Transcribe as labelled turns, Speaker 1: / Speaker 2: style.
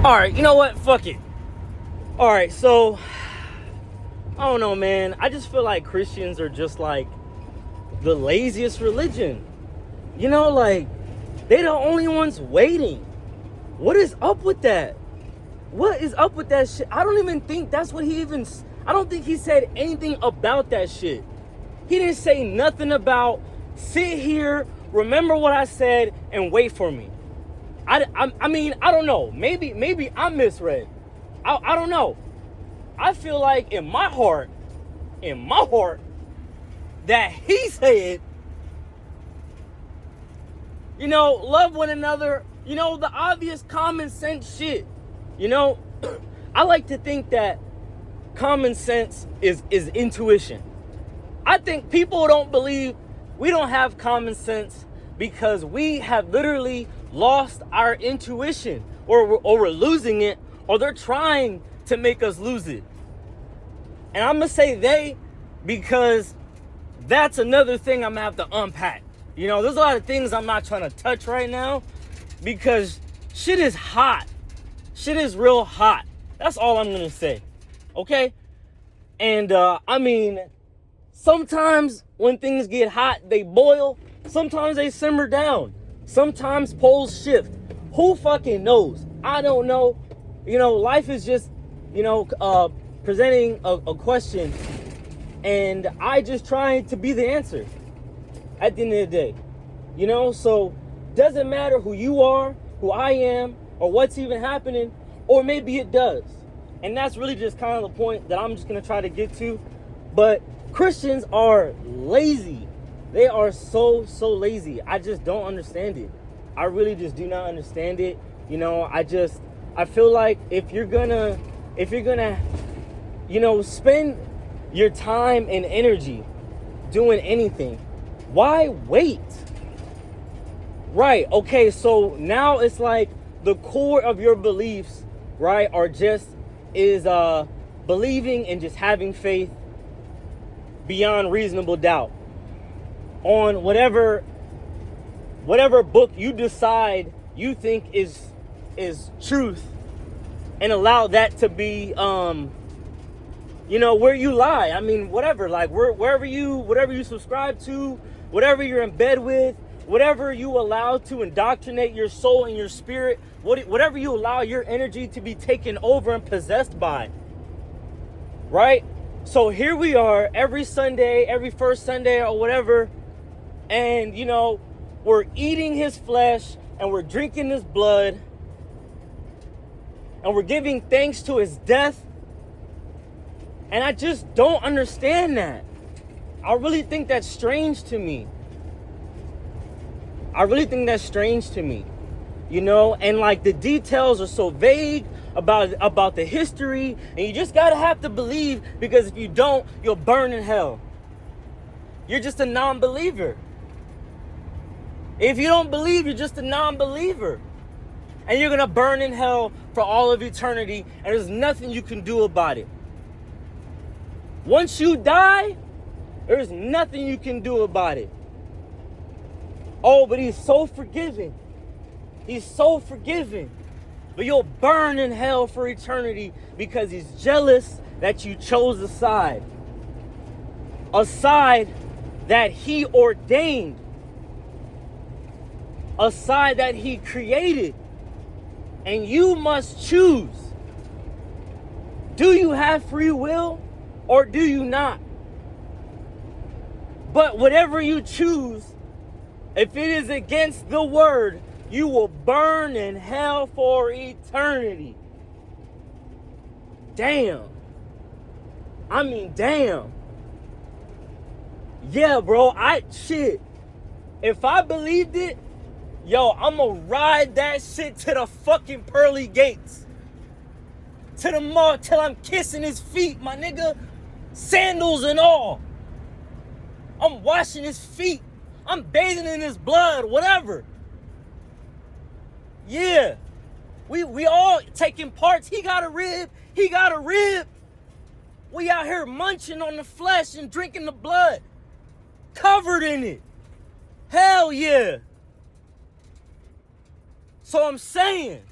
Speaker 1: All right, you know what? Fuck it. All right, so I don't know, man. I just feel like Christians are just like the laziest religion. You know, like they're the only ones waiting. What is up with that? What is up with that shit? I don't even think that's what I don't think he said anything about that shit. He didn't say nothing about sit here, remember what I said, and wait for me. I mean, I don't know. Maybe I misread. I don't know. I feel like in my heart, that he said, you know, love one another, you know, the obvious common sense shit. You know, I like to think that common sense is intuition. I think people don't believe we don't have common sense because we have literally lost our intuition, or we're losing it, or they're trying to make us lose it. And I'm gonna say they because that's another thing I'm gonna have to unpack. You know, there's a lot of things I'm not trying to touch right now because shit is hot. Shit is real hot. That's all I'm gonna say. Okay? And I mean, sometimes when things get hot, they boil. Sometimes they simmer down. Sometimes poles shift. Who fucking knows? I don't know. You know, life is just, you know, presenting a question, and I just trying to be the answer at the end of the day. You know, so doesn't matter who you are, who I am, or what's even happening, or maybe it does. And that's really just kind of the point that I'm just going to try to get to. But Christians are lazy. They are so lazy. I just don't understand it. I really just do not understand it. You know, I feel like if you're gonna, you know, spend your time and energy doing anything, why wait? Right, okay, so now it's like the core of your beliefs, right, is believing and just having faith beyond reasonable doubt on whatever book you decide you think is truth, and allow that to be you know, where you lie. I mean, whatever, like whatever you subscribe to, whatever you're in bed with, whatever you allow to indoctrinate your soul and your spirit, whatever you allow your energy to be taken over and possessed by, right? So here we are every Sunday, every first Sunday or whatever, and you know, we're eating his flesh and we're drinking his blood and we're giving thanks to his death. And I just don't understand that. I really think that's strange to me. You know, and like the details are so vague about the history, and you just gotta have to believe, because if you don't, you'll burn in hell. You're just a non-believer. If you don't believe, you're just a non-believer. And you're gonna burn in hell for all of eternity, and there's nothing you can do about it. Once you die, there's nothing you can do about it. Oh, but he's so forgiving. He's so forgiving. But you'll burn in hell for eternity because he's jealous that you chose a side. A side that he ordained. A side that he created. And you must choose. Do you have free will or do you not? But whatever you choose, if it is against the word, you will burn in hell for eternity. Damn. I mean, damn. Yeah, bro, shit. If I believed it, yo, I'm gonna ride that shit to the fucking pearly gates. To the mall till I'm kissing his feet, my nigga. Sandals and all. I'm washing his feet. I'm bathing in his blood, whatever. Yeah. We all taking parts. He got a rib. We out here munching on the flesh and drinking the blood. Covered in it. Hell yeah. So I'm saying,